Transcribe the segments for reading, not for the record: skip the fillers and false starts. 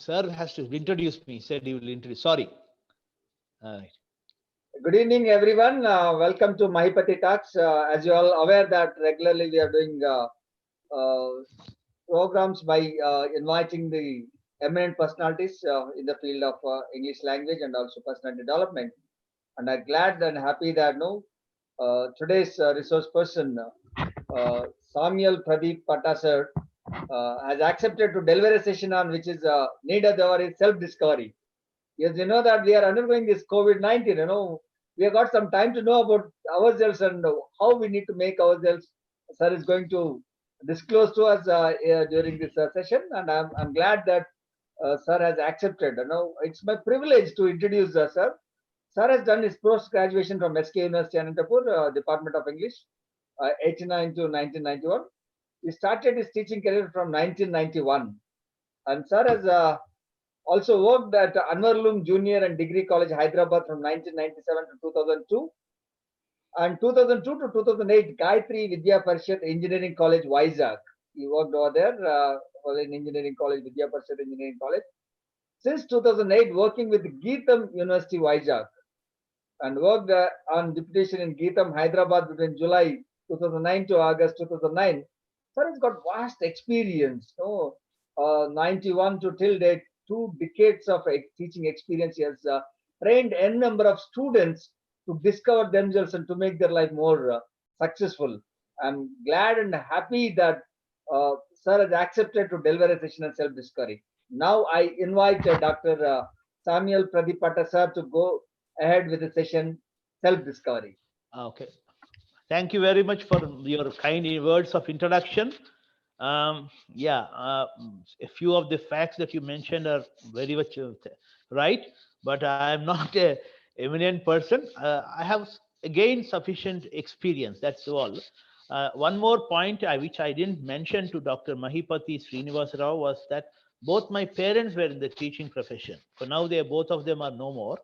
sir has to introduce me. He said he will introduce. Sorry. All right. Good evening, everyone. Welcome to Mahipati Talks. As you all aware that regularly we are doing uh, programs by inviting the eminent personalities in the field of English language and also personality development. And I'm glad and happy that today's resource person, Samuel Pradeep Patasar, has accepted to deliver a session on which is need of the hour is self-discovery. Yes, you know that we are undergoing this COVID-19. We have got some time to know about ourselves and how we need to make ourselves. Sir is going to disclose to us during this session, and I'm glad that Sir has accepted. It's my privilege to introduce Sir. Sir has done his post graduation from SK University Anantapur, Department of English, 89 to 1991. He started his teaching career from 1991, and Sir has also worked at Anwarlum Junior and Degree College, Hyderabad from 1997 to 2002, and 2002 to 2008, Gayatri Vidya Parishad Engineering College, Vizag. He worked over there for an engineering college, Vidya Parishad Engineering College. Since 2008, working with Geetham University, Vizag, and worked on deputation in Geetham, Hyderabad between July 2009 to August 2009. Sir has got vast experience, 91 to till date, 2 decades of teaching experience. He has trained n number of students to discover themselves and to make their life more successful. I'm glad and happy that Sir has accepted to deliver a session on self-discovery. Now I invite Dr. Samuel Pradipata sir to go ahead with the session self-discovery. Okay. Thank you very much for your kind words of introduction. Yeah, a few of the facts that you mentioned are very much right, but I am not a eminent person. I have again sufficient experience. That's all. One more point which I didn't mention to Dr. Mahipati Srinivas Rao was that both my parents were in the teaching profession. For now, they both of them are no more.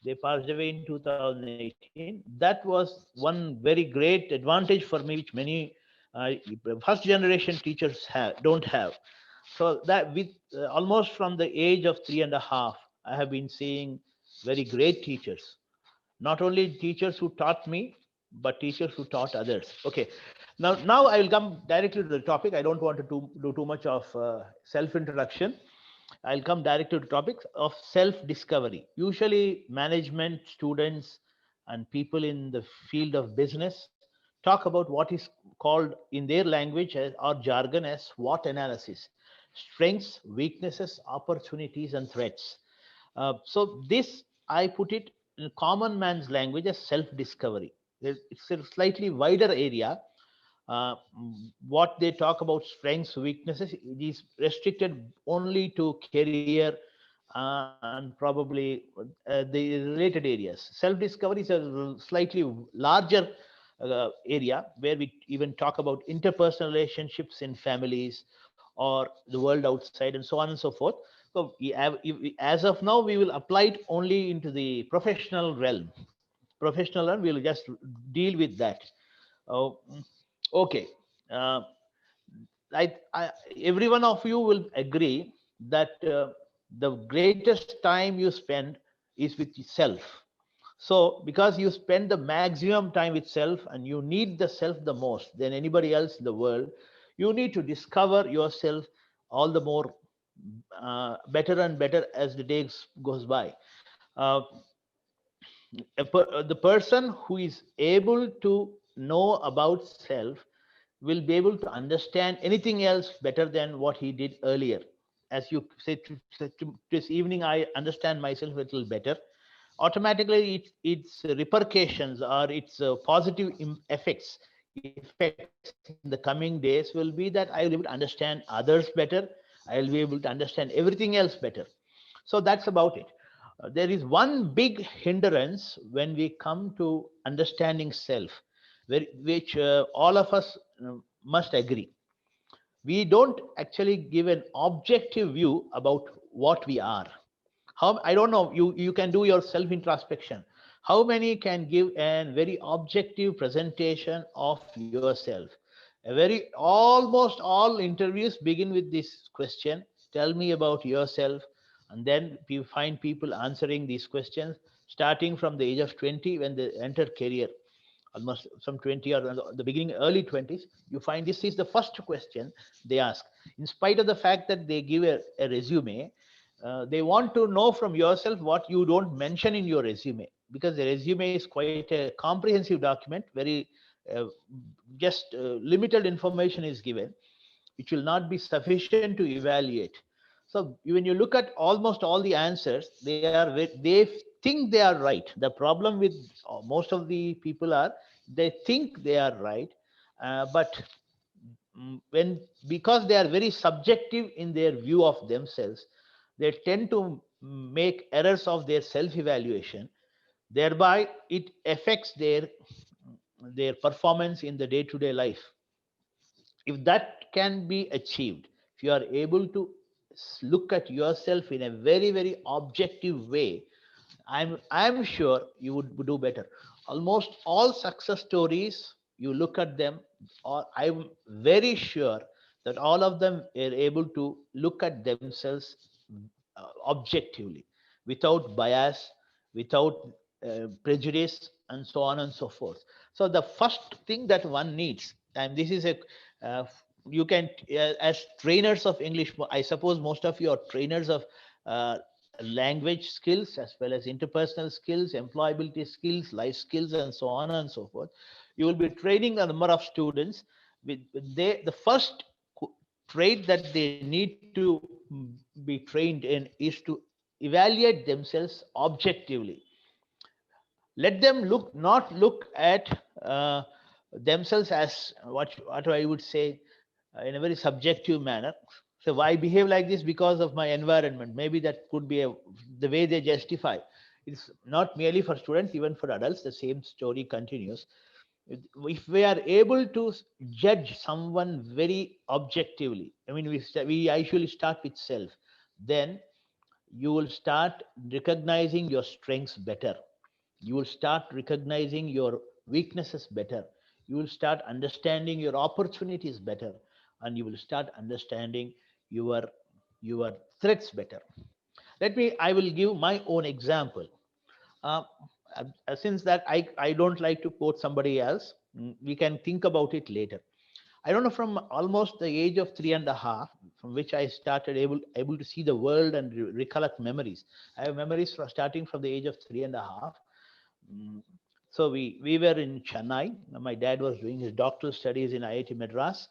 They passed away in 2018. That was one very great advantage for me, which many first generation teachers don't have. So that with almost from the age of 3.5, I have been seeing very great teachers. Not only teachers who taught me, but teachers who taught others. Okay. Now I will come directly to the topic. I don't want to do too much of self introduction. I'll come directly to topics of self-discovery. Usually, management, students, and people in the field of business talk about what is called in their language or jargon as SWOT analysis: strengths, weaknesses, opportunities, and threats. So this I put it in common man's language as self-discovery. It's a slightly wider area. uh, what they talk about strengths, weaknesses, it is restricted only to career and probably the related areas. Self-discovery is a slightly larger area where we even talk about interpersonal relationships in families or the world outside and so on and so forth. So as of now, we will apply it only into the professional realm. Professional realm, we'll just deal with that. Oh, okay. Uh, every one of you will agree that the greatest time you spend is with self. So, because you spend the maximum time with self and you need the self the most than anybody else in the world, you need to discover yourself all the more better and better as the days goes by. Uh, the person who is able to know about self will be able to understand anything else better than what he did earlier. As you say, this evening, I understand myself a little better. Automatically, its repercussions or its positive effects in the coming days will be that I will be able to understand others better. I will be able to understand everything else better. So that's about it. There is one big hindrance when we come to understanding self, which all of us must agree. We don't actually give an objective view about what we are. How, I don't know, you can do your self introspection. How many can give a very objective presentation of yourself? A very almost all interviews begin with this question: tell me about yourself. And then we find people answering these questions starting from the age of 20 when they enter career, almost some 20 or the beginning, early 20s. You find this is the first question they ask. In spite of the fact that they give a resume, they want to know from yourself what you don't mention in your resume, because the resume is quite a comprehensive document. Very uh, just limited information is given, which will not be sufficient to evaluate. So when you look at almost all the answers, they think they are right. The problem with most of the people are they think they are right, but when because they are very subjective in their view of themselves, they tend to make errors of their self evaluation. Thereby, it affects their performance in the day to day life. If that can be achieved, if you are able to look at yourself in a very very objective way, I'm sure you would do better. Almost all success stories, you look at them, or I'm very sure that all of them are able to look at themselves objectively, without bias, without prejudice, and so on and so forth. So the first thing that one needs, and this is a uh, you can as trainers of English, I suppose most of you are trainers of uh, language skills as well as interpersonal skills, employability skills, life skills, and so on and so forth. You will be training a number of students with the first trait that they need to be trained in is to evaluate themselves objectively. Let them not look at themselves as what I would say in a very subjective manner. So I behave like this because of my environment. Maybe that could be the way they justify. It's not merely for students, even for adults. The same story continues. If we are able to judge someone very objectively, I mean, we usually start with self. Then you will start recognizing your strengths better. You will start recognizing your weaknesses better. You will start understanding your opportunities better, and you will start understanding your your threats better. I will give my own example. uh, since that I don't like to quote somebody else, we can think about it later. I don't know, from almost the age of 3.5, from which I started able to see the world and recollect memories. I have memories from starting from the age of 3.5. Mm, So we were in Chennai. My dad was doing his doctoral studies in IIT Madras,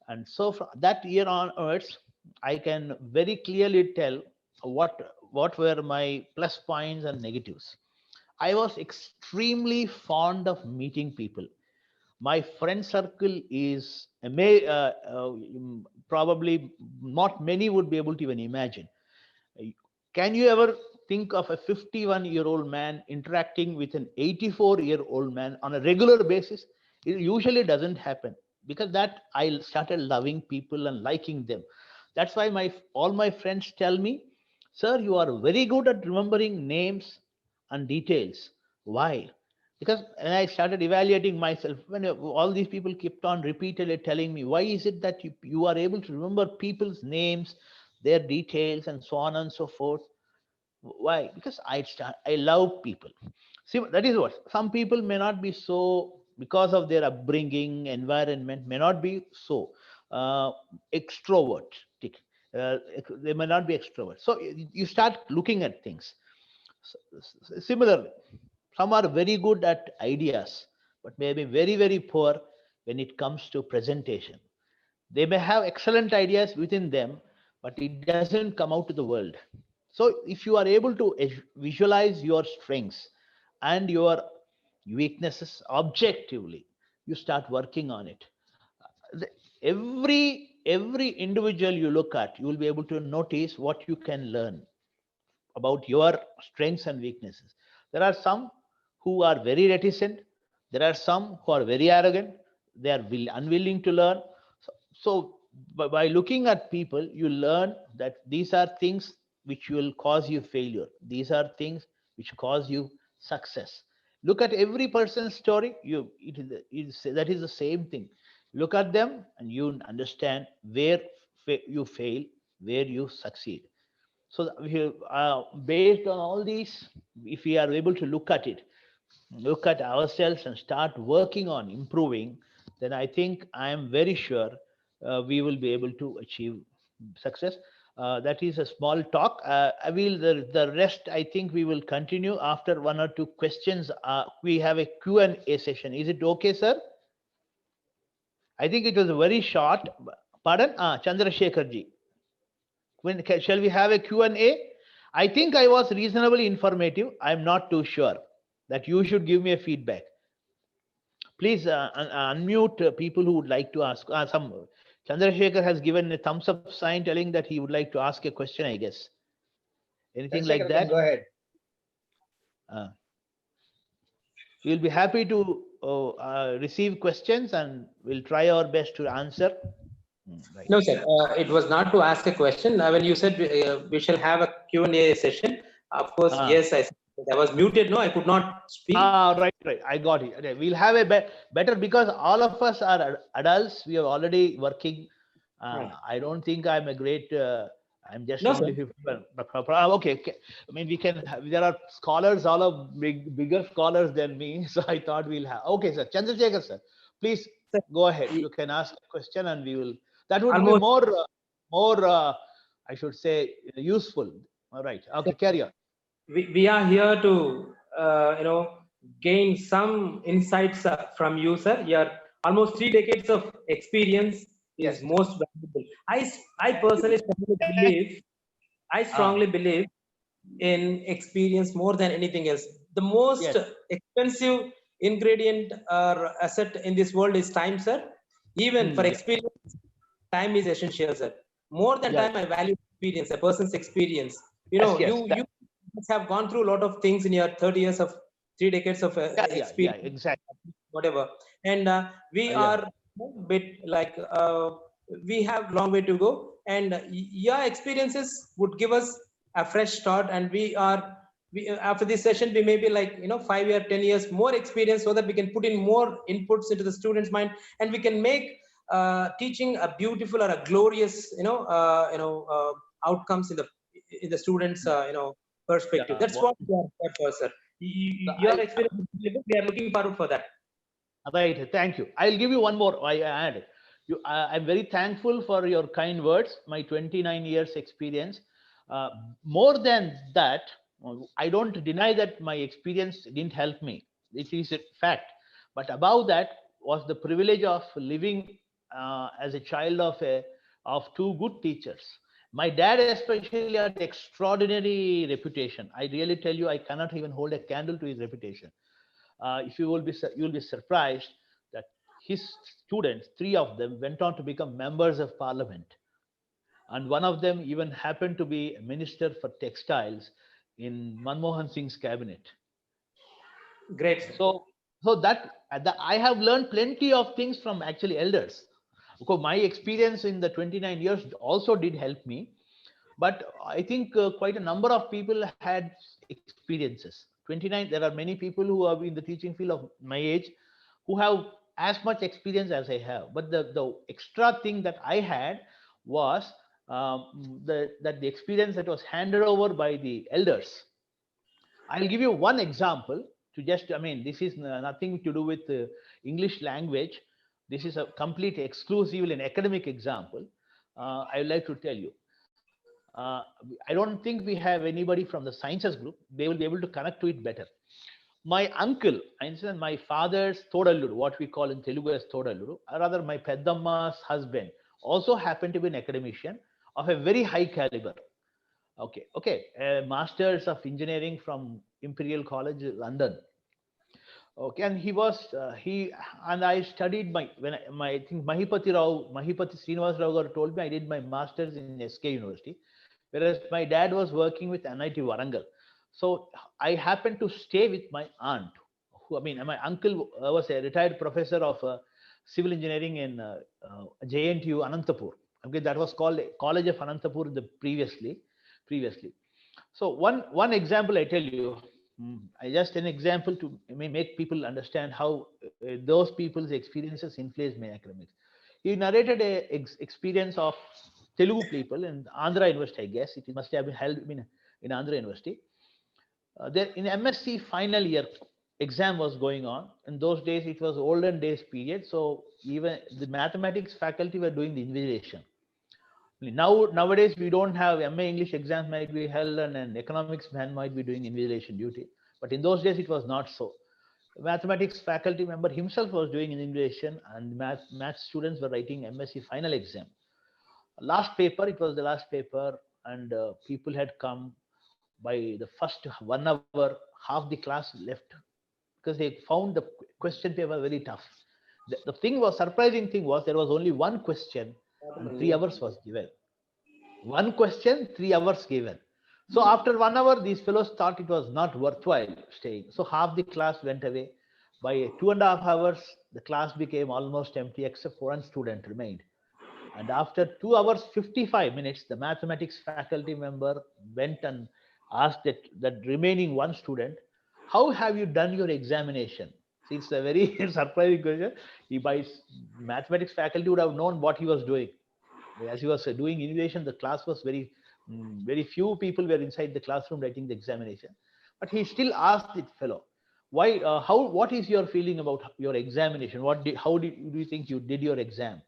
and so from that year onwards, I can very clearly tell what were my plus points and negatives. I was extremely fond of meeting people. My friend circle is probably not many would be able to even imagine. Can you ever think of a 51-year-old man interacting with an 84-year-old man on a regular basis? It usually doesn't happen, because that I started loving people and liking them. That's why my all my friends tell me, "Sir, you are very good at remembering names and details." Why? Because when I started evaluating myself, when all these people kept on repeatedly telling me, why is it that you are able to remember people's names, their details, and so on and so forth? Why? Because I love people. See, that is what some people may not be so, because of their upbringing, environment, may not be so uh, extrovertic. They may not be extrovert. So you start looking at things. Similarly, some are very good at ideas, but may be very, very poor when it comes to presentation. They may have excellent ideas within them, but it doesn't come out to the world. So, if you are able to visualize your strengths and your weaknesses objectively, you start working on it. The- every individual you look at, you will be able to notice what you can learn about your strengths and weaknesses. There are some who are very reticent. There are some who are very arrogant. They are unwilling to learn. So by looking at people, you learn that these are things which will cause you failure. These are things which cause you success. Look at every person's story. That is the same thing. Look at them and you understand where you fail, where you succeed. So based on all these, if we are able to look at it, look at ourselves and start working on improving, then I think I am very sure we will be able to achieve success. That is a small talk. I will the rest. I think we will continue after one or two questions. We have a Q&A session. Is it okay, sir? I think it was very short. Pardon, Chandrasekhar ji. Shall we have a Q&A? I think I was reasonably informative. I'm not too sure. That you should give me a feedback. Please unmute people who would like to ask. Some Chandrasekhar has given a thumbs up sign telling that he would like to ask a question, I guess. Anything like Chandrasekhar, that? Go ahead. We'll be happy to receive questions and we'll try our best to answer. Right. No, sir. It was not to ask a question. When you said we shall have a Q&A session, of course, yes, I was muted. No, I could not speak. Right. I got it. Okay. We'll have a better, because all of us are adults. We are already working. Right. I don't think I'm a great. I'm just No, only sir. 50. Okay. I mean, we can. There are scholars, all of bigger scholars than me. So I thought we'll have. Okay, sir. Chandrasekhar, sir, please Sir, go ahead. You can ask a question, and we will. That would Almost- be more. I should say useful. All right. Okay. Carry on. We are here to gain some insights from you, sir. Your almost 3 decades of experience is Yes. most valuable. I personally strongly believe in experience more than anything else. The most Yes. expensive ingredient or asset in this world is time, sir. Even for Yeah. experience, time is essential, sir. More than Yeah. time, I value experience, a person's experience. Yes, You must have gone through a lot of things in your 30 years of 3 decades of experience, Yeah, exactly. whatever. And we Yeah. are a bit like we have long way to go. And your experiences would give us a fresh start. And after this session, we may be like 5 years, 10 years more experience, so that we can put in more inputs into the student's mind, and we can make teaching a beautiful or a glorious outcomes in the students perspective. Yeah, That's what we are here for, sir. Your experience, we are looking forward for that. Right. Thank you. I'll give you one more. I add. I'm very thankful for your kind words. My 29 years experience. More than that, I don't deny that my experience didn't help me. It is a fact. But above that was the privilege of living as a child of two good teachers. My dad especially had extraordinary reputation. I really tell you, I cannot even hold a candle to his reputation. If you will be surprised that his students, 3 of them, went on to become members of parliament, and one of them even happened to be a minister for textiles in Manmohan Singh's cabinet. Great, sir. So that I have learned plenty of things from actually elders. Because my experience in the 29 years also did help me, but I think quite a number of people had experiences. 29, there are many people who are in the teaching field of my age who have as much experience as I have. But the extra thing that I had was that the experience that was handed over by the elders. I'll give you one example to just, I mean, this is nothing to do with English language. This is a complete exclusive and academic example. I would like to tell you. I don't think we have anybody from the sciences group. They will be able to connect to it better. My uncle, I understand my father's Todalludu, what we call in Telugu as Todalludu, or rather my Peddamma's husband, also happened to be an academician of a very high caliber. Okay, Masters of Engineering from Imperial College, London. Okay, and I studied I think Mahipati Srinivas Rao told me I did my masters in SK University, whereas my dad was working with NIT Warangal. So I happened to stay with my aunt, my uncle was a retired professor of civil engineering in JNTU Anantapur. Okay, that was called College of Anantapur previously. So one example I tell you, an example to make people understand how those people's experiences influence my academics. He narrated a experience of Telugu people in Andhra University, I guess. It must have been held in Andhra University. There in MSc final year exam was going on. In those days, it was olden days period. So even the mathematics faculty were doing the invigilation. Nowadays, we don't have MA English exams might be held and an economics man might be doing invigilation duty. But in those days, it was not so. Mathematics faculty member himself was doing invigilation, and math students were writing MSc final exam. Last paper, it was the last paper, and people had come by the first 1 hour, half the class left because they found the question paper very tough. The thing was, surprising thing was, there was only one question and 3 hours was given. One question, 3 hours given. So after 1 hour, these fellows thought it was not worthwhile staying. So half the class went away. By 2.5 hours, the class became almost empty except for one student remained. And after 2 hours, 55 minutes, the mathematics faculty member went and asked that remaining one student, how have you done your examination? See, it's a very surprising question. By mathematics faculty would have known what he was doing. As he was doing innovation, the class was very few people were inside the classroom writing the examination. But he still asked the fellow, why, what is your feeling about your examination? How do you think you did your exam?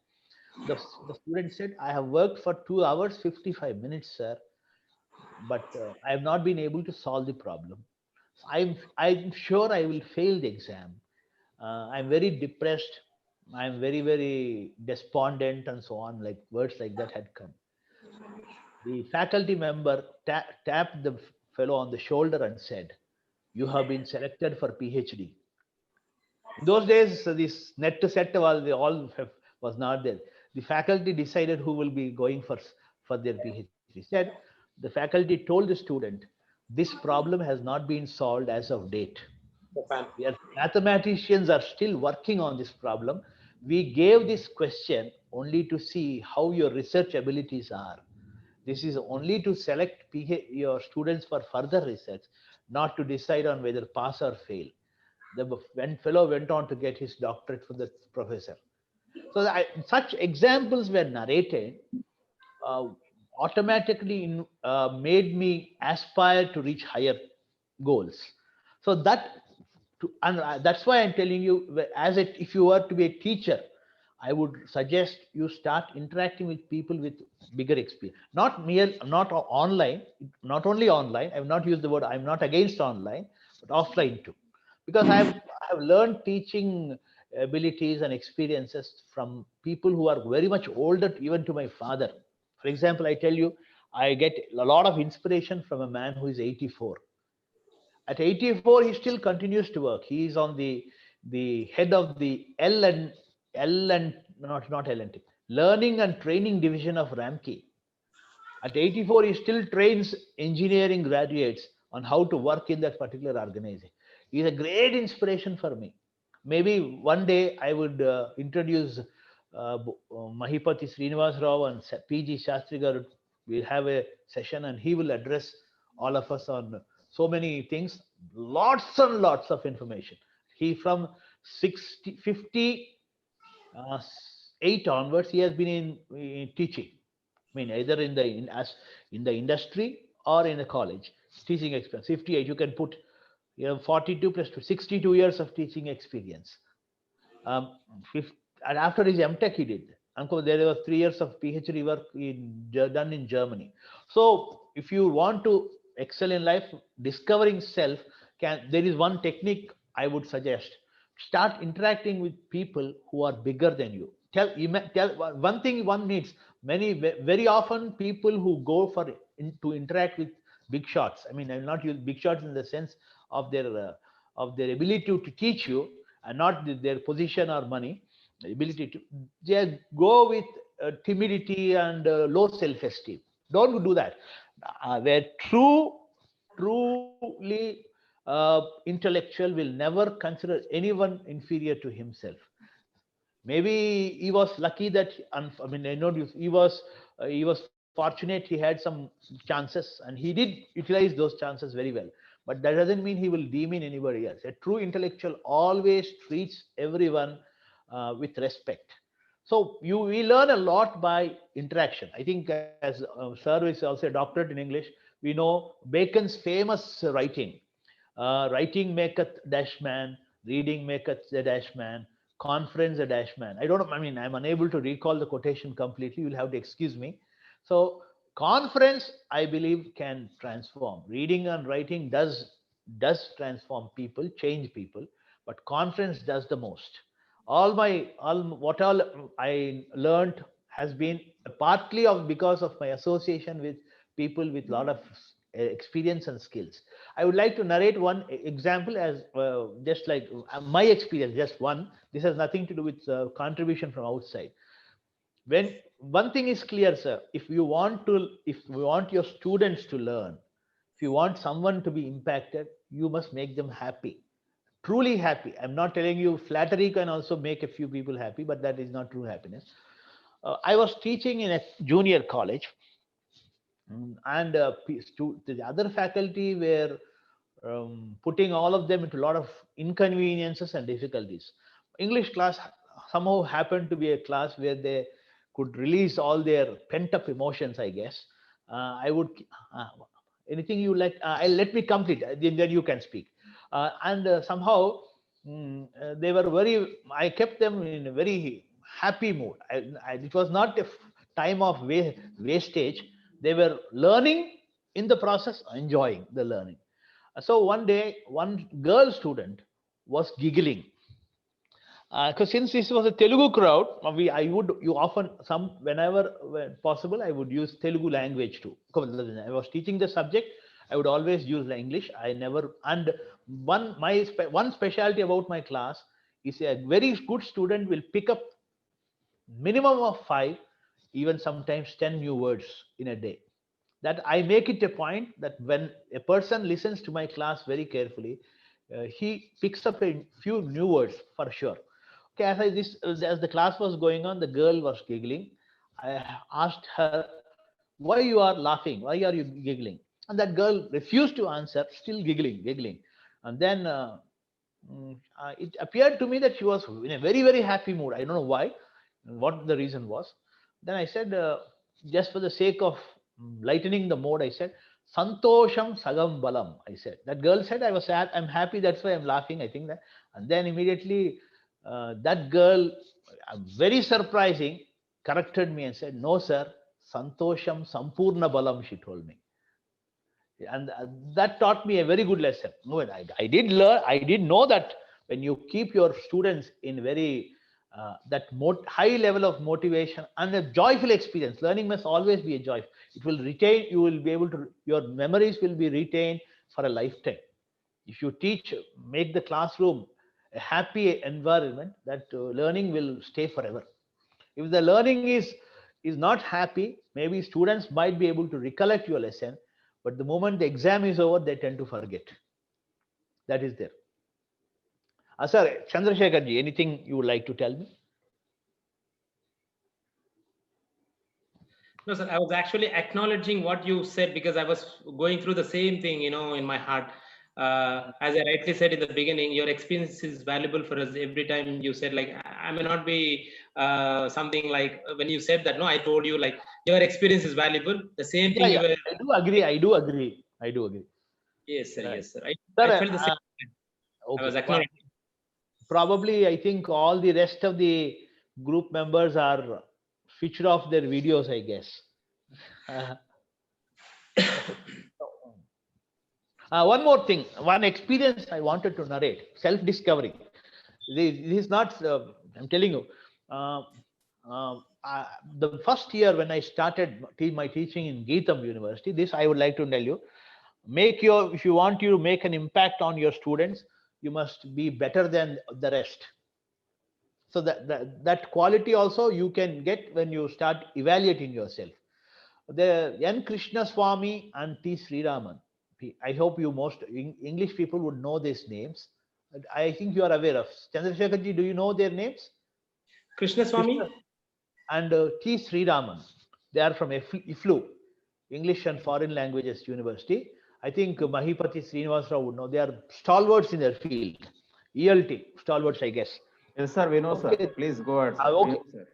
The student said, I have worked for 2 hours, 55 minutes, sir, but I have not been able to solve the problem. I'm sure I will fail the exam. I'm very depressed. I'm very despondent and so on, like words like that had come. The faculty member tapped the fellow on the shoulder and said, you have been selected for PhD. In those days, this net to set was not there. The faculty decided who will be going for their PhD. Said, the faculty told the student, this problem has not been solved as of date. Mathematicians are still working on this problem. We gave this question only to see how your research abilities are. This is only to select your students for further research, not to decide on whether pass or fail. The fellow went on to get his doctorate from the professor. So such examples were narrated, automatically made me aspire to reach higher goals. So that's why I'm telling you, if you were to be a teacher, I would suggest you start interacting with people with bigger experience. Not online, not only online. I have not used the word. I'm not against online, but offline too, because I have learned teaching abilities and experiences from people who are very much older, even to my father. For example, I tell you, I get a lot of inspiration from a man who is 84. At 84, he still continues to work. He is on the head of the Learning and Training Division of Ramkey. At 84, he still trains engineering graduates on how to work in that particular organization. He is a great inspiration for me. Maybe one day I would introduce Mahipati Srinivas Rao and PG Shastri Garu. We'll have a session and he will address all of us on so many things, lots and lots of information. He from 58 onwards, he has been in teaching. I mean, either in the industry or in the college, teaching experience. 58, you can put 42 plus 62 years of teaching experience. And after his MTech, he did. There was 3 years of PhD work done in Germany. So if you want to excel in life, discovering self, there is one technique I would suggest. Start interacting with people who are bigger than you. Tell one thing one needs. Very often people who go to interact with big shots. I mean, I will not use big shots in the sense of their ability to teach you, and not their position or money. Ability to they go with timidity and low self-esteem. Don't do that. Where truly intellectual will never consider anyone inferior to himself. Maybe he was lucky that he was fortunate. He had some chances, and he did utilize those chances very well. But that doesn't mean he will demean anybody else. A true intellectual always treats everyone with respect. So we learn a lot by interaction. I think as sir is also a doctorate in English, we know Bacon's famous writing. Writing maketh dash man, reading maketh the dash man, conference a dash man. I don't know, I mean, I'm unable to recall the quotation completely. You'll have to excuse me. So conference, I believe, can transform. Reading and writing does transform people, change people, but conference does the most. All I learned has been partly of because of my association with people with a lot of experience and skills. I would like to narrate one example as just like my experience, just one. This has nothing to do with contribution from outside. When one thing is clear, sir, if you want your students to learn, if you want someone to be impacted, you must make them happy, truly happy. I'm not telling you flattery can also make a few people happy, but that is not true happiness. I was teaching in a junior college, and the other faculty were putting all of them into a lot of inconveniences and difficulties. English class somehow happened to be a class where they could release all their pent up emotions, I guess. I would, anything you like, let me complete, then you can speak. And somehow they were I kept them in a very happy mood. It was not a time of wastage. They were learning, in the process enjoying the learning. So one day, one girl student was giggling because since this was a Telugu crowd, whenever when possible, I would use Telugu language too. I was teaching the subject, I would always use English. I never, and one specialty about my class is a very good student will pick up minimum of 5, even sometimes 10 new words in a day. That I make it a point that when a person listens to my class very carefully, he picks up a few new words for sure. Okay, as the class was going on, the girl was giggling. I asked her, "Why you are laughing? Why are you giggling?" And that girl refused to answer, still giggling. And then it appeared to me that she was in a very happy mood. I don't know why, what the reason was. Then I said, just for the sake of lightening the mood, I said, Santosham Sagam Balam. I said, that girl said, I was sad, I'm happy, that's why I'm laughing. I think that. And then immediately that girl, very surprising, corrected me and said, no, sir, Santosham Sampurna Balam, she told me. And that taught me a very good lesson. No, I did learn, I did know that when you keep your students in very high level of motivation and a joyful experience, learning must always be a joy. It will retain, you will be able to, your memories will be retained for a lifetime. If you teach, make the classroom a happy environment, that learning will stay forever. If the learning is not happy, maybe students might be able to recollect your lesson, but the moment the exam is over, they tend to forget. That is there. Sir, Chandrasekhar ji, anything you would like to tell me? No, sir, I was actually acknowledging what you said because I was going through the same thing, in my heart. As I rightly said in the beginning, your experience is valuable for us. Every time you said, like, I may not be something like when you said that, no, I told you, like, your experience is valuable. The same thing. Yeah. I do agree. Yes, sir. Right. Yes, sir. I felt the same. Okay. I was acknowledging. Probably, I think all the rest of the group members are switched off their videos, I guess. One more thing, one experience I wanted to narrate, self-discovery. This is not, I'm telling you, the first year when I started my teaching in Geetham University, this I would like to tell you, if you want to make an impact on your students, you must be better than the rest. So that quality also you can get when you start evaluating yourself. The N. Krishna Swami and T. Sri Raman. I hope you most English people would know these names. I think you are aware of. Chandrasekhar ji, do you know their names? Krishna Swami and T. Sri Raman. They are from IFLU, English and Foreign Languages University. I think Mahipati Srinivas Rao would know. They are stalwarts in their field. ELT, stalwarts, I guess. Yes, sir, we know, sir. Please go ahead. Sir. Okay. Sir.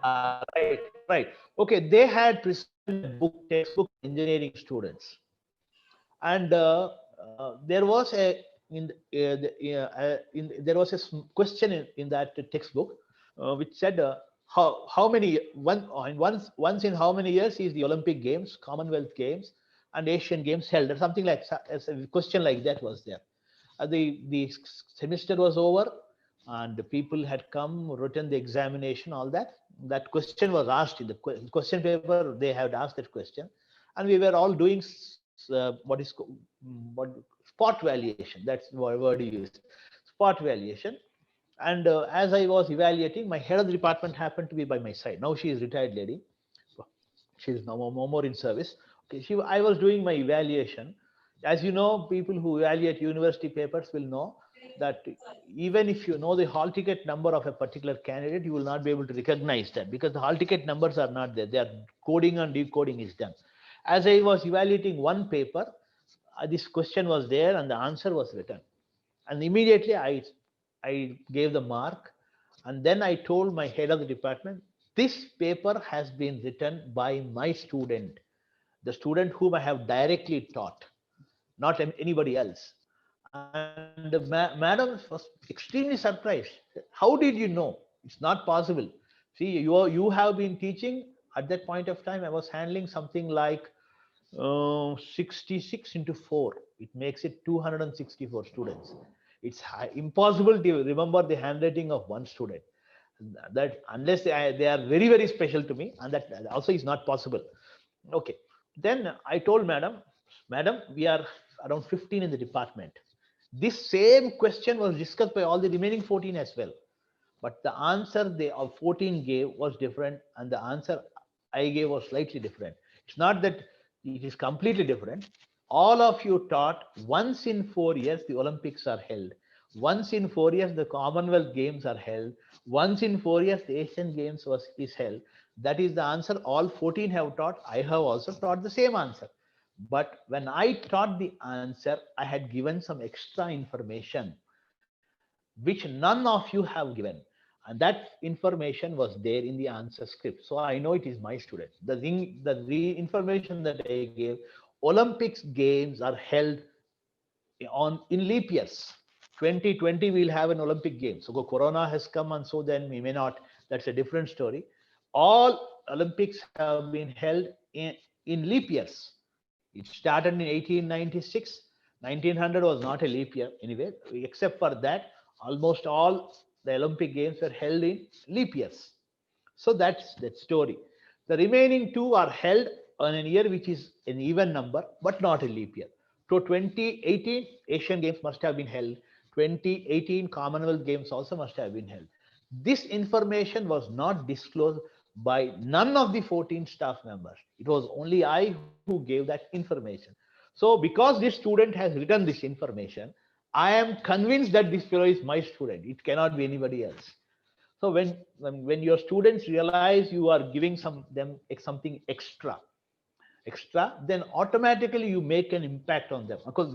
Right, right. Okay, they had presented book textbook for engineering students, and there was a there was a question in that textbook which said how many once in how many years is the Olympic Games, Commonwealth Games, and Asian Games held, or something like as a question like that was there. The semester was over, and the people had come, written the examination, all that. That question was asked in the question paper. They had asked that question, and we were all doing what spot valuation. That's the word you used, spot valuation. And as I was evaluating, my head of the department happened to be by my side. Now she is retired lady. She is no more in service. Okay, I was doing my evaluation. As you know, people who evaluate university papers will know that even if you know the hall ticket number of a particular candidate, you will not be able to recognize that because the hall ticket numbers are not there. Their coding and decoding is done. As I was evaluating one paper, this question was there and the answer was written. And immediately I gave the mark, and then I told my head of the department, this paper has been written by my student, the student whom I have directly taught, not anybody else. And madam was extremely surprised. How did you know? It's not possible. See, you have been teaching at that point of time. I was handling something like 66 into 4. It makes it 264 students. It's impossible to remember the handwriting of one student. That unless they are very special to me, and that also is not possible. Okay. Then I told madam, we are around 15 in the department. This same question was discussed by all the remaining 14 as well. But the answer they of 14 gave was different, and the answer I gave was slightly different. It's not that it is completely different. All of you taught once in 4 years the Olympics are held. Once in 4 years the Commonwealth Games are held. Once in 4 years the Asian Games is held. That is the answer all 14 have taught. I have also taught the same answer. But when I taught the answer, I had given some extra information which none of you have given. And that information was there in the answer script. So I know it is my student. The information that I gave, Olympics Games are held in leap years. 2020 we'll have an Olympic Games. So Corona has come, and so then we may not. That's a different story. All Olympics have been held in leap years. It started in 1896. 1900 was not a leap year anyway. Except for that, almost all the Olympic Games were held in leap years. So that's that story. The remaining two are held on a year which is an even number, but not a leap year. So 2018 Asian Games must have been held. 2018 Commonwealth Games also must have been held. This information was not disclosed by none of the 14 staff members. It was only I who gave that information. So because this student has written this information, I am convinced that this fellow is my student. It cannot be anybody else. So when your students realize you are giving them something extra, then automatically you make an impact on them. Because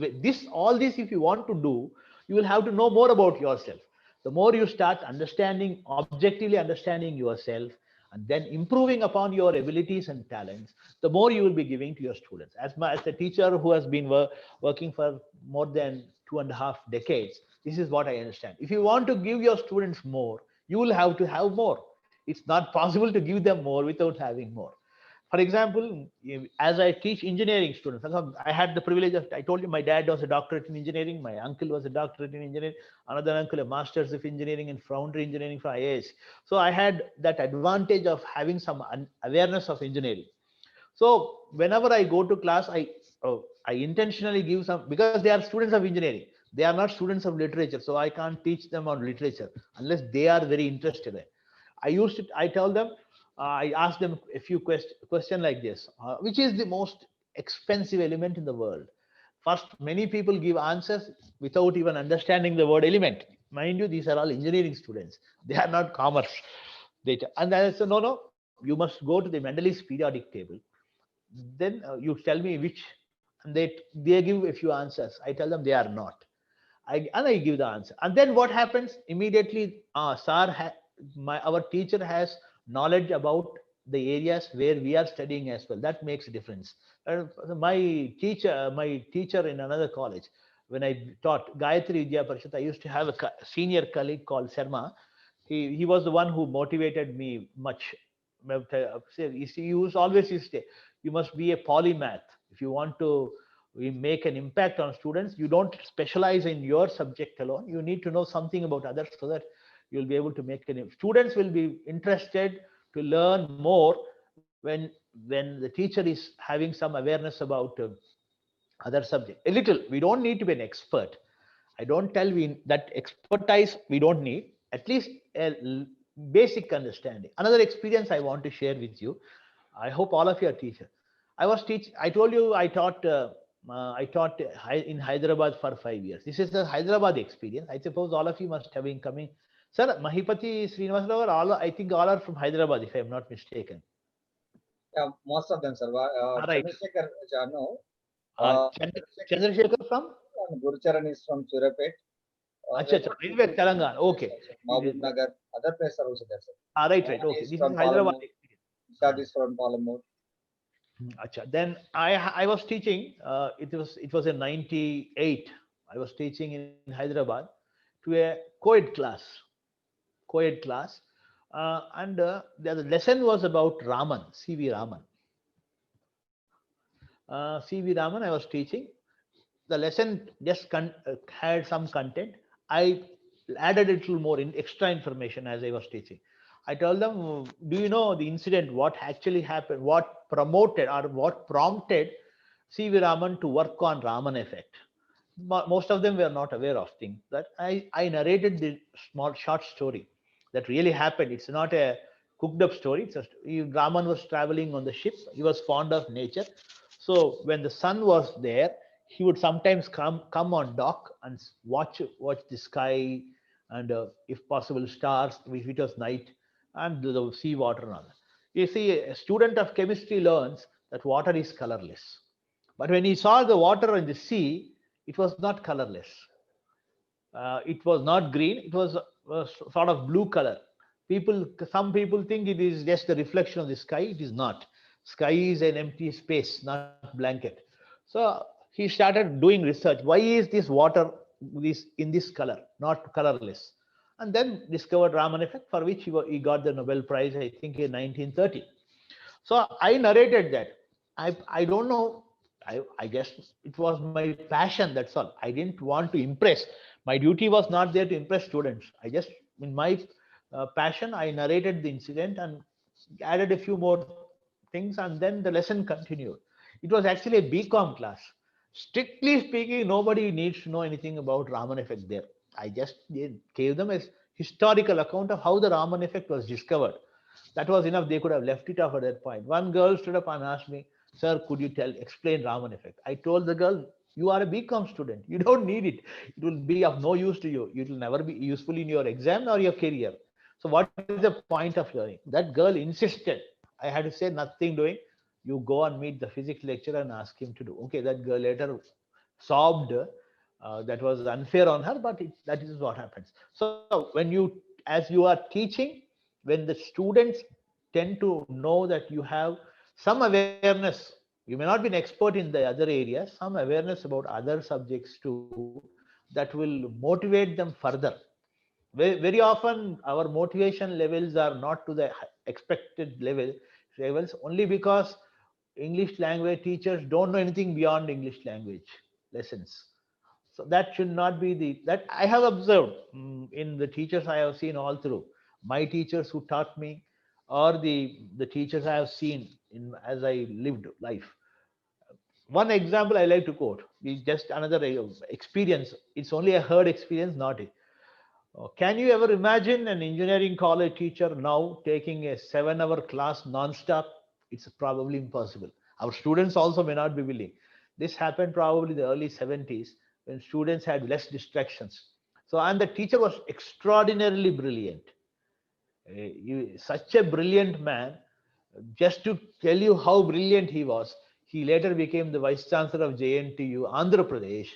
all this, if you want to do, you will have to know more about yourself. The more you start objectively understanding yourself, and then improving upon your abilities and talents, the more you will be giving to your students. As a teacher who has been working for more than 2.5 decades, this is what I understand. If you want to give your students more, you will have to have more. It's not possible to give them more without having more. For example, as I teach engineering students, I had the privilege of, I told you my dad was a doctorate in engineering, my uncle was a doctorate in engineering, another uncle a master's of engineering in foundry engineering for IAS. So I had that advantage of having some awareness of engineering. So whenever I go to class, I intentionally give some, because they are students of engineering. They are not students of literature. So I can't teach them on literature unless they are very interested in. I tell them, I ask them a few question like this, which is the most expensive element in the world? First, many people give answers without even understanding the word element. Mind you, these are all engineering students. They are not commerce data. And then I say, no, you must go to the Mendeley's periodic table. Then you tell me which, and they give a few answers. I tell them they are not. I give the answer. And then what happens? Immediately, our teacher has knowledge about the areas where we are studying as well. That makes a difference. My teacher in another college, when I taught Gayatri Vidya Parishad, I used to have a senior colleague called Sharma. He was the one who motivated me much. Always used to say, you must be a polymath if you want to make an impact on students. You don't specialize in your subject alone. You need to know something about others so that you'll be able to make an students will be interested to learn more when the teacher is having some awareness about other subject a little. We don't need to be an expert. I don't tell we that expertise we don't need, at least a basic understanding. Another experience I want to share with you. I hope all of you are teachers. I told you I taught in Hyderabad for 5 years. This is the Hyderabad experience. I suppose all of you must have been coming. Sir, Mahipati, Srinivasarao, I think all are from Hyderabad, if I am not mistaken. Yeah, most of them, sir. All right. Chandrasekhar Jano. Chandrasekhar from? Gurucharan is from Surapet. Acha, Railway, Telangana. Okay. Mahbub Nagar. Other places are also there, sir. Right. Mohan Okay. is This is from Hyderabad Palamur. experience. Ishad is from Palamur. Acha. Then I was teaching. It was in '98. I was teaching in Hyderabad to a co-ed class. Co-ed class, and the lesson was about Raman, C.V. Raman. C.V. Raman. I was teaching. The lesson just had some content. I added a little more extra information as I was teaching. I told them, do you know the incident, what actually happened, what promoted or what prompted C.V. Raman to work on Raman effect? Most of them were not aware of things. That I narrated the small short story that really happened. It's not a cooked up story. Raman was traveling on the ship. He was fond of nature. So when the sun was there, he would sometimes come on dock and watch the sky and if possible stars, if it was night, and the sea water and all that. You see, a student of chemistry learns that water is colorless. But when he saw the water in the sea, it was not colorless. It was not green. It was sort of blue color. Some people think it is just the reflection of the sky. It is not. Sky is an empty space, not blanket. So he started doing research. Why is this water in this color, not colorless? And then discovered Raman effect, for which he got the Nobel Prize, I think, in 1930. So I narrated that. I don't know. I guess it was my passion. That's all. I didn't want to impress. My duty was not there to impress students. I just, in my passion, I narrated the incident and added a few more things, and then the lesson continued. It was actually a BCom class. Strictly speaking, nobody needs to know anything about Raman effect there. I just gave them a historical account of how the Raman effect was discovered. That was enough. They could have left it off at that point. One girl stood up and asked me, "Sir, could you explain Raman effect?" I told the girl, "You are a BCom student. You don't need it. It will be of no use to you. It will never be useful in your exam or your career. So what is the point of learning?" That girl insisted. I had to say nothing doing. You go and meet the physics lecturer and ask him to do. Okay, that girl later sobbed. That was unfair on her, but that is what happens. So as you are teaching, when the students tend to know that you have some awareness, you may not be an expert in the other areas, some awareness about other subjects too, that will motivate them further. Very often our motivation levels are not to the expected levels only because English language teachers don't know anything beyond English language lessons. So that should not be that I have observed in the teachers I have seen all through. My teachers who taught me, or the teachers I have seen as I lived life. One example I like to quote is just another experience. It's only a heard experience, not it. Can you ever imagine an engineering college teacher now taking a 7-hour class non-stop? It's probably impossible. Our students also may not be willing. This happened probably in the early 70s when students had less distractions. So, and the teacher was extraordinarily brilliant. Such a brilliant man. Just to tell you how brilliant he was, he later became the vice chancellor of JNTU, Andhra Pradesh,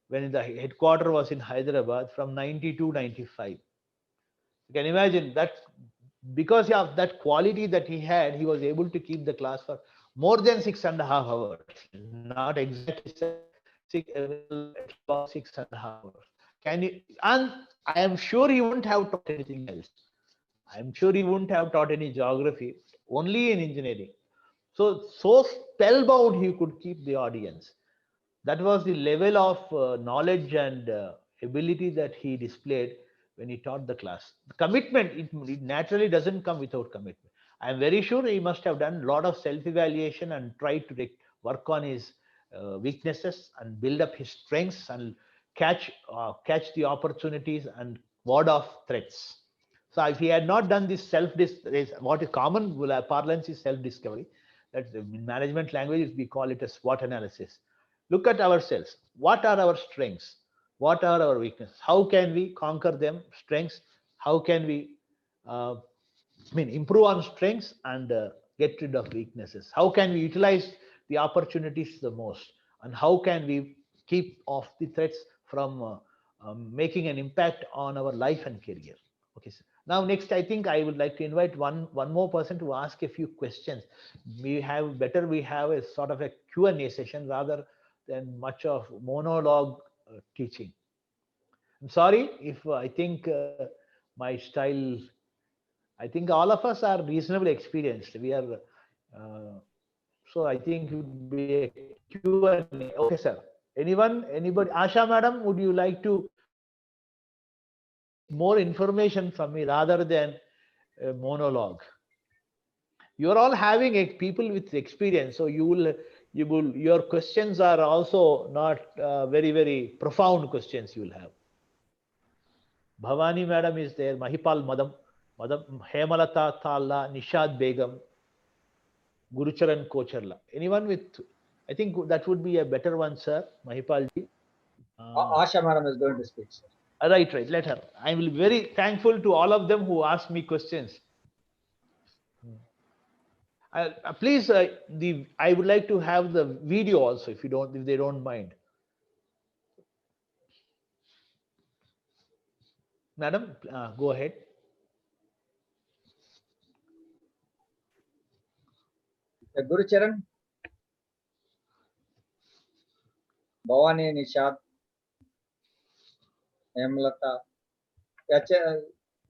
when the headquarters was in Hyderabad from 92-95. You can imagine that because of that quality that he had, he was able to keep the class for more than 6.5 hours, not exactly six, about 6.5 hours. Can you? And I am sure he wouldn't have taught anything else. I'm sure he wouldn't have taught any geography, only in engineering. So spellbound he could keep the audience. That was the level of knowledge and ability that he displayed when he taught the class. The commitment, it naturally doesn't come without commitment. I'm very sure he must have done a lot of self-evaluation and tried to work on his weaknesses and build up his strengths and catch the opportunities and ward off threats. So if he had not done this what is common parlance is self-discovery. That's in management language, we call it a SWOT analysis. Look at ourselves. What are our strengths? What are our weaknesses? How can we conquer them? Strengths. How can we improve on strengths and get rid of weaknesses? How can we utilize the opportunities the most? And how can we keep off the threats from making an impact on our life and career? Okay. So now, next, I think I would like to invite one more person to ask a few questions. We have a sort of a Q&A session rather than much of monologue teaching. I'm sorry if I think my style. I think all of us are reasonably experienced. We are, so I think it would be a Q&A. Okay, sir. Anybody? Asha, madam, would you like to more information from me rather than a monologue? You're all having people with experience, so your questions are also not very, very profound questions you will have. Bhavani madam is there, Mahipal Madam, Hemalata Talla, Nishad Begum, Gurucharan Kocharla. Anyone with, I think that would be a better one, sir, Mahipal ji. Asha madam is going to speak, sir. Right, let her. I will be very thankful to all of them who asked me questions. Please, I would like to have the video also, if they don't mind. Madam, go ahead. Gurucharan, Bhavani, Nishad, Hemlata.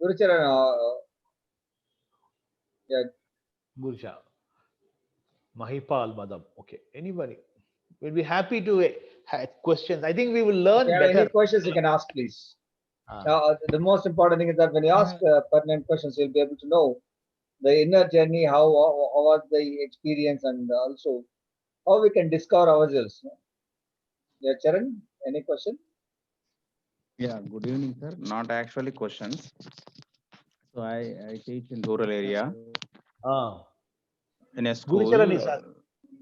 Gurucharan, yeah. Gurucha. Mahipal Madam. Okay. Anybody? We'll be happy to have questions. I think we will learn better. Any questions you can ask, please. The most important thing is that when you ask pertinent questions, you'll be able to know the inner journey, how was the experience, and also how we can discover ourselves. Yeah, Charan, any question? Yeah, good evening, sir. Not actually questions. So I teach in rural area in a school. Gurucharan is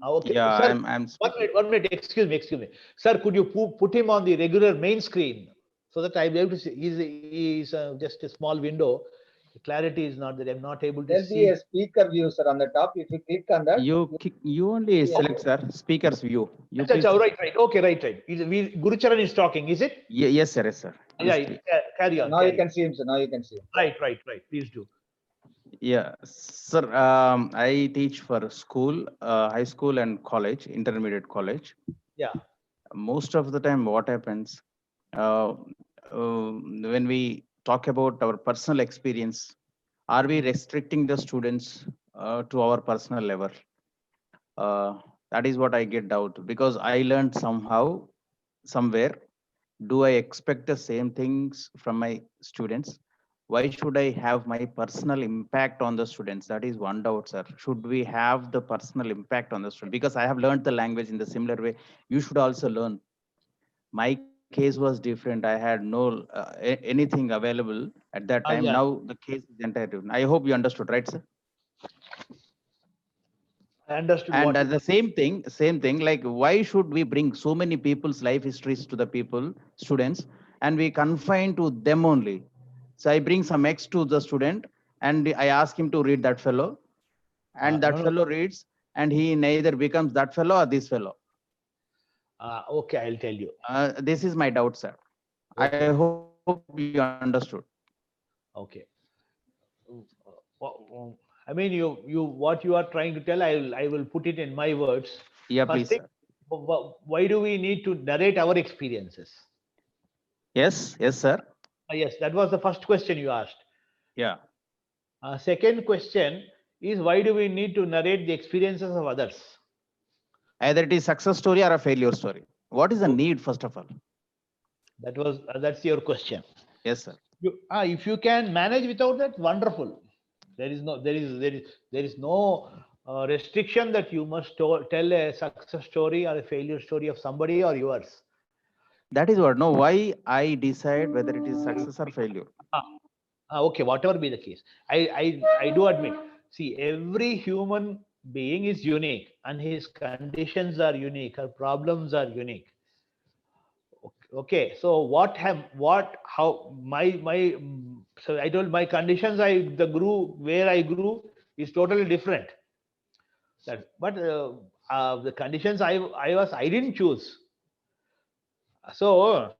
okay. Yeah, Sir, I'm 1 minute. Excuse me. Sir, could you put him on the regular main screen so that I'll be able to see? He's just a small window. The clarity is not that I'm not able to There'll see. be a speaker view, sir, on the top. If you click on that, you only select, sir, speaker's view. Right. Okay, right. Gurucharan is talking, is it? Yes, sir. Yes, sir. Yeah, carry on. Now you can see him, sir. Now you can see him. Right. Please do. Yeah, sir. I teach for school, high school, and college, intermediate college. Yeah. Most of the time, what happens when we talk about our personal experience, are we restricting the students to our personal level? That is what I get doubt, because I learned somehow, somewhere. Do I expect the same things from my students? Why should I have my personal impact on the students? That is one doubt, sir. Should we have the personal impact on the student? Because I have learned the language in the similar way. You should also learn. My case was different. I had no anything available at that time. Yeah. Now the case is entirely different. I hope you understood, right, sir? I understood. And the same thing, like, why should we bring so many people's life histories to the students, and we confine to them only? So I bring some X to the student and I ask him to read that fellow, and that fellow reads, and he neither becomes that fellow or this fellow. Okay, I'll tell you. This is my doubt, sir. Okay. I hope you understood. Okay. I mean, what you are trying to tell, I will put it in my words. Yeah, First please, thing, sir. why do we need to narrate our experiences? Yes, yes, sir. Yes, that was the first question you asked. Yeah. Second question is, why do we need to narrate the experiences of others? Either it is success story or a failure story. What is the Okay. need, first of all? That's your question. Yes, sir. If you can manage without that, wonderful. There is no restriction that you must tell a success story or a failure story of somebody or yours. That is what. No, why I decide whether it is success or failure. Okay, whatever be the case, I do admit. See, every human being is unique, and his conditions are unique, her problems are unique. Okay, so so I told my conditions, where I grew is totally different. But the conditions I didn't choose. So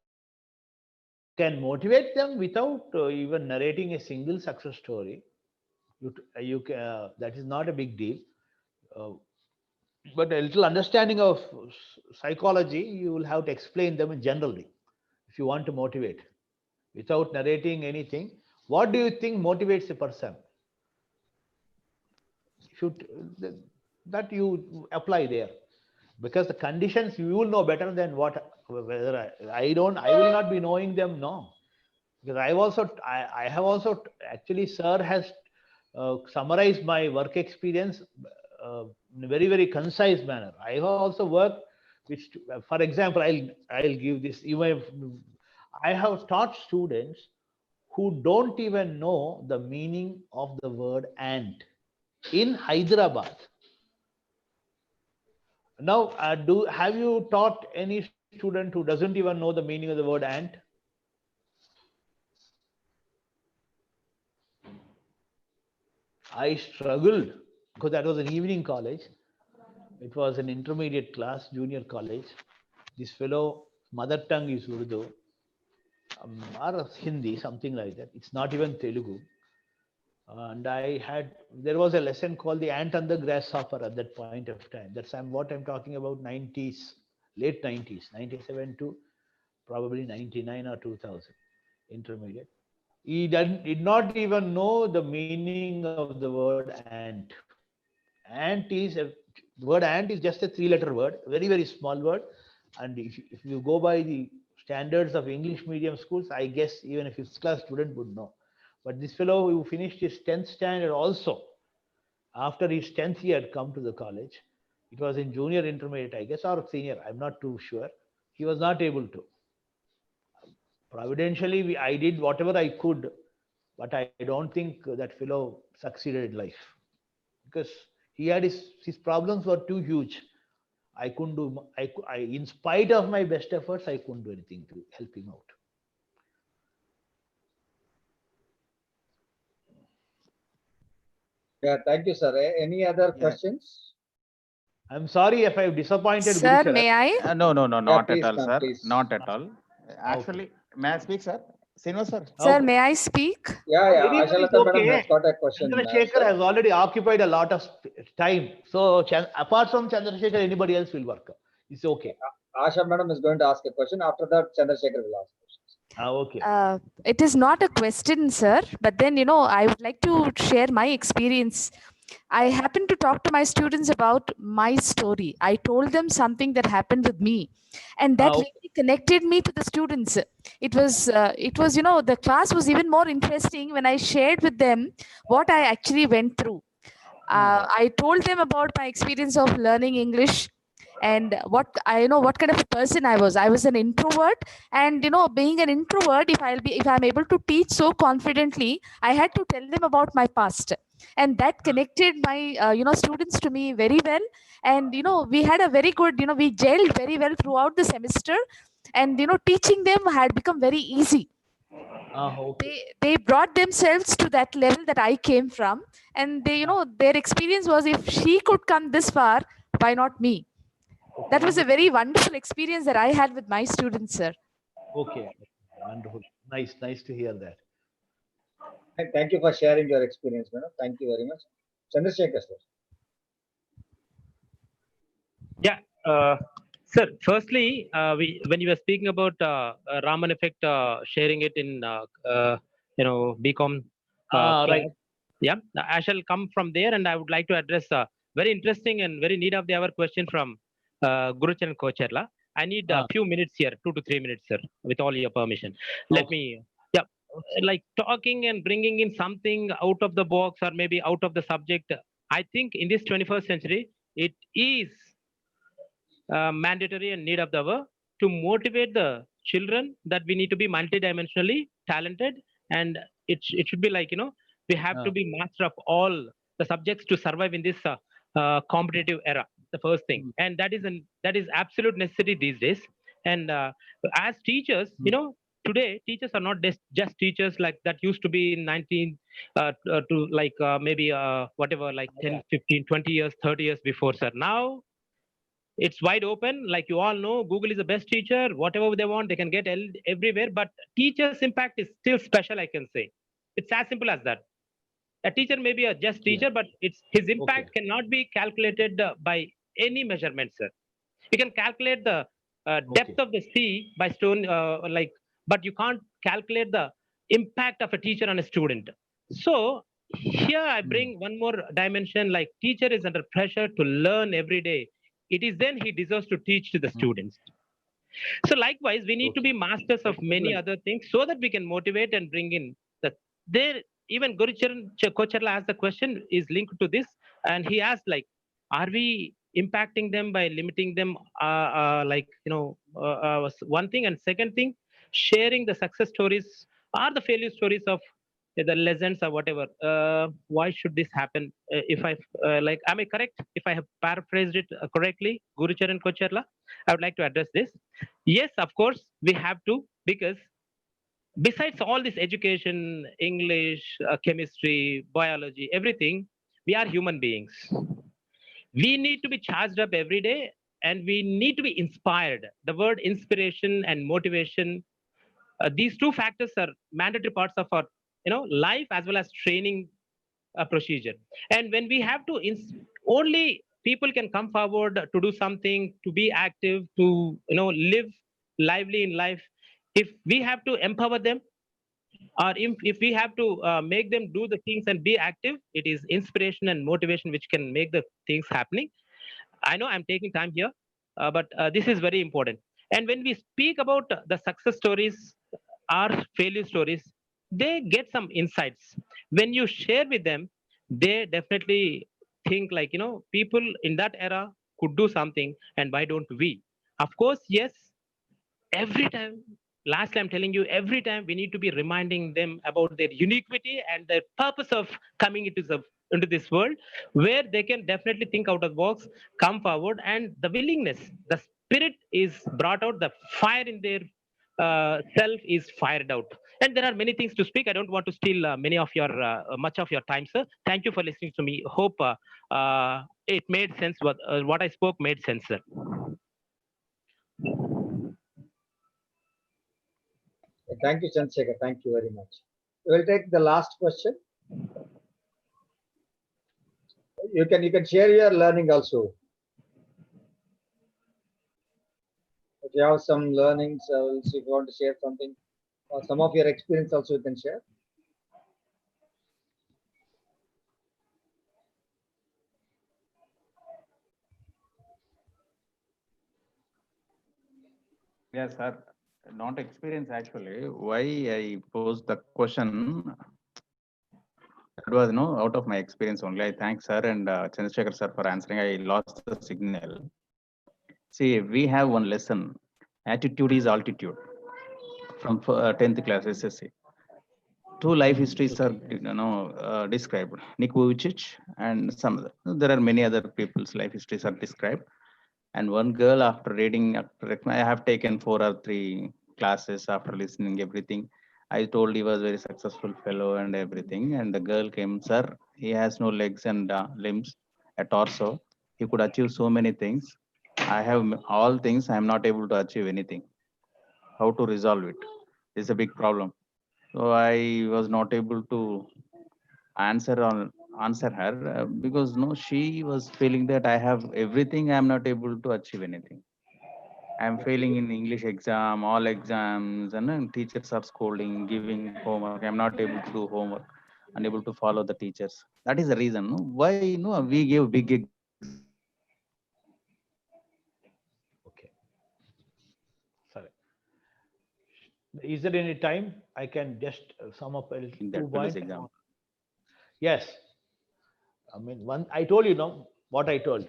can motivate them without even narrating a single success story. That is not a big deal. Uh, but a little understanding of psychology, you will have to explain them generally if you want to motivate without narrating anything. What do you think motivates a person? Should that you apply there, because the conditions you will know better than whether I will not be knowing them. No, because I have also actually, sir has summarized my work experience in a very concise manner. I have also worked with, for example, I'll give this. I have taught students who don't even know the meaning of the word ant in Hyderabad. Now, have you taught any student who doesn't even know the meaning of the word ant? I struggled because that was an evening college. It was an intermediate class, junior college. This fellow, mother tongue is Urdu or Hindi, something like that. It's not even Telugu. And there was a lesson called the ant and the grasshopper at that point of time. That's what I'm talking about, 90s, late 90s, 97 to probably 99 or 2000, intermediate. He did not even know the meaning of the word ant. The word ant is just a 3-letter word, very small word. And if you go by the standards of English medium schools, I guess even a 5th class student would know. But this fellow who finished his 10th standard also, after his 10th year had come to the college, it was in junior intermediate, I guess, or senior, I'm not too sure. He was not able to. Providentially, I did whatever I could, but I don't think that fellow succeeded in life, because he had his problems were too huge. I couldn't do. In spite of my best efforts, I couldn't do anything to help him out. Yeah, thank you, sir. Any other Yeah. questions? I'm sorry if I've disappointed Sir, Guru may I? No, not please, at all, ma'am, sir. please. Not at all. Actually, may I speak, sir? Srinivas, sir. Sir, Okay. may I speak? Yeah, Anyone is Ashalata madam okay. has got a question. Chandrasekhar sir. has already occupied a lot of time. So apart from Chandrasekhar, anybody else will work. It's okay. Asha madam is going to ask a question. After that, Chandrasekhar will ask questions. Okay. It is not a question, sir, but then, I would like to share my experience. I happened to talk to my students about my story. I told them something that happened with me, and that Okay. really connected me to the students. It was, the class was even more interesting when I shared with them what I actually went through. I told them about my experience of learning English and what kind of a person I was. I was an introvert, and being an introvert, if I'm able to teach so confidently, I had to tell them about my past, and that connected my students to me very well. And we had a very good, we gelled very well throughout the semester, and teaching them had become very easy. Okay. They brought themselves to that level that I came from, and their experience was, if she could come this far, why not me? That was a very wonderful experience that I had with my students, sir. Okay. Wonderful. Nice to hear that. Thank you for sharing your experience, madam. Thank you very much. Chandrasekhar, sir. Yeah, sir. Firstly, when you were speaking about Raman effect, sharing it in BCom class, Right. yeah, I shall come from there, and I would like to address a very interesting and very need of the hour question from Gurucharan Kocherla. I need a few minutes here, 2 to 3 minutes, sir, with all your permission. Let Okay. me, yeah, like talking and bringing in something out of the box or maybe out of the subject. I think in this 21st century, it is mandatory and need of the hour to motivate the children that we need to be multidimensionally talented, and it should be like, we have to be master of all the subjects to survive in this competitive era, the first thing, and that is absolute necessity these days. And as teachers, today teachers are not just teachers like that used to be in 19 to like maybe whatever, like 10, 15, 20 years, 30 years before, sir. Now it's wide open. Like you all know, Google is the best teacher. Whatever they want, they can get everywhere. But teacher's impact is still special, I can say. It's as simple as that. A teacher may be a just teacher, but it's his impact cannot be calculated by any measurement, sir. You can calculate the depth of the sea by stone, but you can't calculate the impact of a teacher on a student. So here I bring one more dimension. Like teacher is under pressure to learn every day. It is then he deserves to teach to the students. So likewise, we need to be masters of many other things so that we can motivate and bring in the there. Even Gurucharan Kocherla asked the question is linked to this, and he asked like, are we impacting them by limiting them? One thing, and second thing, sharing the success stories or the failure stories of the lessons or whatever. Why should this happen? If I am I correct? If I have paraphrased it correctly, Gurucharan Kocherla, I would like to address this. Yes, of course, we have to, because besides all this education, English, chemistry, biology, everything, we are human beings. We need to be charged up every day, and we need to be inspired. The word inspiration and motivation, these two factors are mandatory parts of our life as well as training procedure. And when we have to only people can come forward to do something, to be active, to live lively in life, if we have to empower them, or if we have to make them do the things and be active, it is inspiration and motivation which can make the things happening. I know I'm taking time here, but this is very important. And when we speak about the success stories or failure stories, they get some insights. When you share with them, they definitely think like, people in that era could do something, and why don't we? Of course, yes, every time, last I'm telling you, every time we need to be reminding them about their uniquity and their purpose of coming into this world, where they can definitely think out of the box, come forward, and the willingness, the spirit is brought out, the fire in their self is fired out. And there are many things to speak. I don't want to steal many of your much of your time, sir. Thank you for listening to me. Hope it made sense. What I spoke made sense, sir. Thank you, Chandrasekhar. Thank you very much. We'll take the last question. You can share your learning also. If you have some learnings, if you want to share something, or some of your experience also you can share. Yes, sir. Not experience actually. Why I posed the question? That was out of my experience only. I thank sir and Chandrasekhar sir for answering. I lost the signal. See, we have one lesson. Attitude is altitude from 10th class SSC. Two life histories are described. Nick Vujicic and some. There are many other people's life histories are described. And one girl, after reading, I have taken 4 or 3 classes after listening everything. I told he was very successful fellow and everything. And the girl came, sir, he has no legs and limbs, a torso. He could achieve so many things. I have all things. I am not able to achieve anything. How to resolve it? It's a big problem. So I was not able to answer her because no, she was feeling that I have everything. I am not able to achieve anything. I am failing in English exam, all exams, and teachers are scolding, giving homework. I am not able to do homework, unable to follow the teachers. That is the reason. No? Why no? We give big exams. Okay. Sorry. Is there any time I can just sum up a little In 2 that previous points? exam. Yes. I mean, one, I told you now what I told.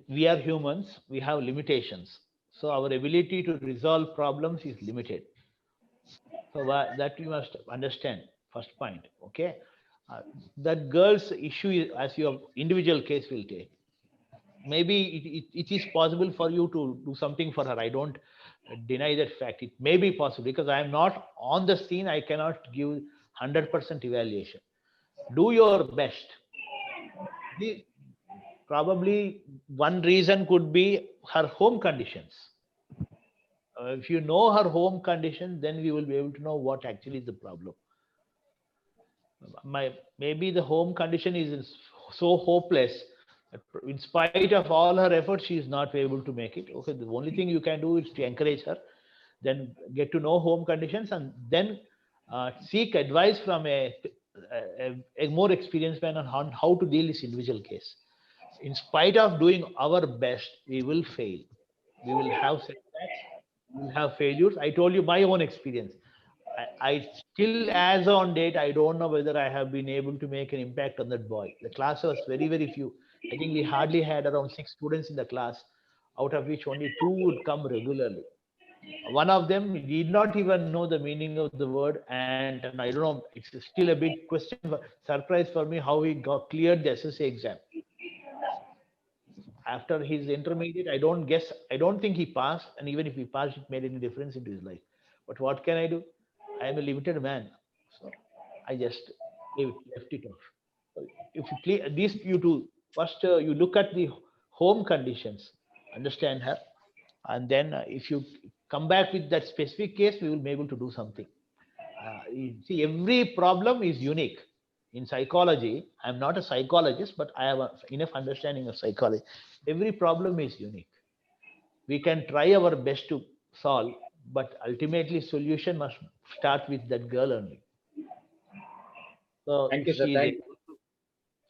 We are humans, we have limitations. So our ability to resolve problems is limited. So that you must understand, first point. Okay. That girl's issue is, as your individual case will take. Maybe it is possible for you to do something for her. I don't deny that fact. It may be possible because I am not on the scene. I cannot give 100% evaluation. Do your best. The, probably one reason could be her home conditions. If you know her home condition, then we will be able to know what actually is the problem. Maybe the home condition is so hopeless that in spite of all her efforts, she is not able to make it. Okay, the only thing you can do is to encourage her, then get to know home conditions, and then seek advice from a more experienced man on how to deal this individual case. In spite of doing our best, we will fail. We will have setbacks. We will have failures. I told you my own experience. I still, as on date, I don't know whether I have been able to make an impact on that boy. The class was very, very few. I think we hardly had around 6 students in the class, out of which only 2 would come regularly. One of them did not even know the meaning of the word, and I don't know. It's still a big question, surprise for me how he got cleared the SSA exam. After his intermediate, I don't think he passed, and even if he passed, it made any difference into his life. But what can I do? I am a limited man, so I just left it off. If you please, these you to first you look at the home conditions, understand her, and then if you come back with that specific case, we will be able to do something. You see, every problem is unique. In psychology, I'm not a psychologist, but I have enough understanding of psychology. Every problem is unique. We can try our best to solve, but ultimately solution must start with that girl only. So Thank if you, sir. Thank you.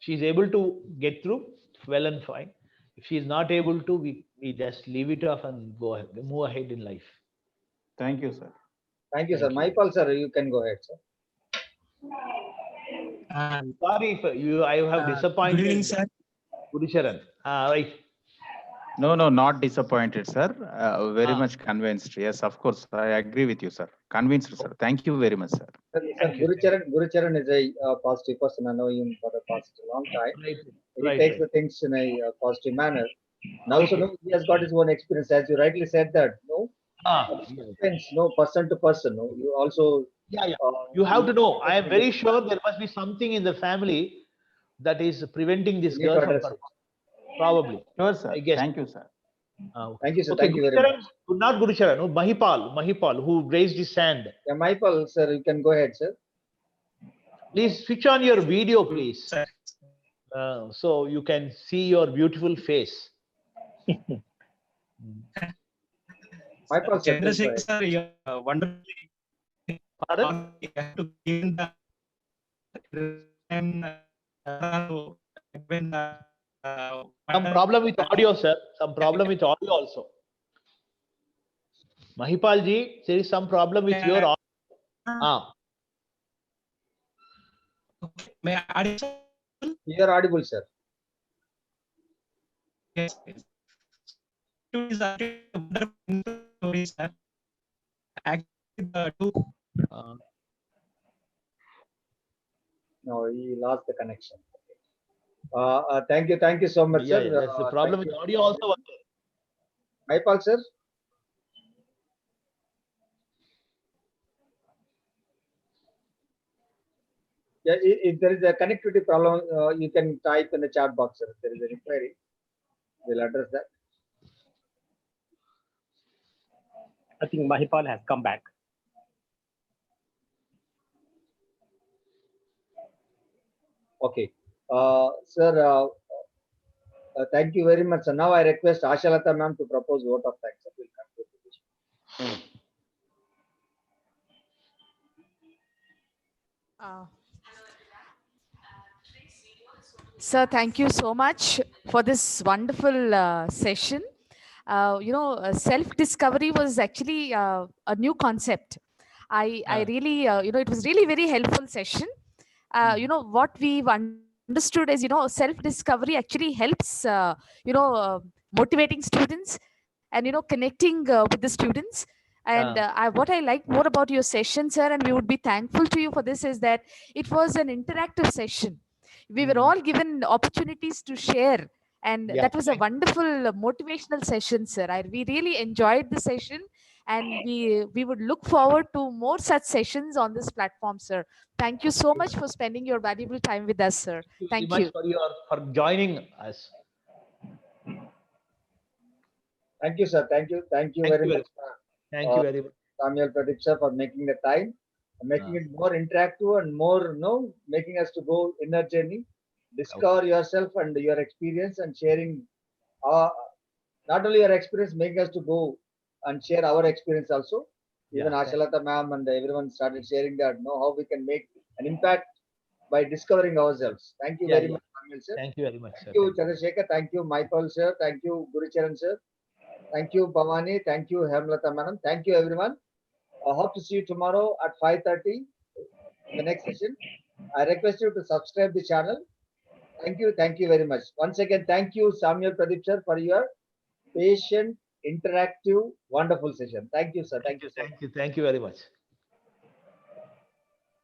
she is able to get through, well and fine. If she is not able to, we just leave it off and go ahead, move ahead in life. Thank you, sir. Thank you, sir. Thank you. Maipal, sir, you can go ahead, sir. Sorry if I have disappointed. Good evening, sir. Gurucharan. Right. No, no, not disappointed, sir. Very Ah. much convinced. Yes, of course. I agree with you, sir. Convinced, sir. Thank you very much, sir. Sir, Thank you. Gurucharan is a positive person. I know him for the past long time. Right. He Right, takes right. the things in a positive manner. And also, Okay. no, he has got his own experience, as you rightly said that. No, Yeah. depends. No, person to person. No, you also. Yeah. You have to know. I am very sure there must be something in the family that is preventing this You need girl to from address it. performing. Probably. Sure, sir. I guess. Thank you, sir. Thank you, sir. Okay, Thank you very Gurucharan, much. not Gurucharan, no, Mahipal, who raised his hand. Yeah, Maipal, sir, you can go ahead, sir. Please switch on your video, please. Sir. So you can see your beautiful face. Maipal, sir, please go Chandrasekhar, ahead. sir, you are wonderfully. Pardon? You have to give the when Some problem with audio, sir. Some problem with audio also. Mahipal ji, there is some problem with your audio. Ah, may I add it, sir? You are audible, sir. Yes. It is a wonderful story, sir. Actually, the two No, he lost the connection. Thank you so much, yeah, sir. yeah, that's the problem Thank with you. audio also. Maipal, sir. Yeah, if there is a connectivity problem, you can type in the chat box, sir. If there is any query, we'll address that. I think Mahipal has come back. Okay. Sir, thank you very much. So now I request Ashalata ma'am to propose vote of thanks. We'll conclude the session. Sir, thank you so much for this wonderful session. Self-discovery was actually a new concept. I really, it was really very helpful session. What we've understood is, self-discovery actually helps, motivating students and, connecting with the students. And what I like more about your session, sir, and we would be thankful to you for this, is that it was an interactive session. We were all given opportunities to share, and Yeah, that was a wonderful motivational session, sir. We really enjoyed the session, and we would look forward to more such sessions on this platform, sir. Thank you so much for spending your valuable time with us, sir. Thank you Thank very you. much for joining us. Thank you, sir. Thank you. Thank you Thank very you very much, Thank you very much. Samuel Pradeep sir, for making the time, making it more interactive and more, making us to go inner journey, discover yourself and your experience, and sharing not only your experience, making us to go and share our experience also. Even Yeah, Ashalata ma'am and everyone started sharing that, how we can make an impact by discovering ourselves. Thank you Yeah, very yeah. much, Samuel sir. Thank you very much, sir. Thank you, Chandrasekhar. Thank you, Michael sir. Thank you, Gurucharan sir. Thank you, Bhavani. Thank you, Hemlata madam. Thank you, everyone. I hope to see you tomorrow at 5:30 in the next session. I request you to subscribe the channel. Thank you. Thank you very much. Once again, thank you, Samuel Pradeep sir, for your patient, interactive, wonderful session. Thank you, sir. Thank you, sir. Thank you very much.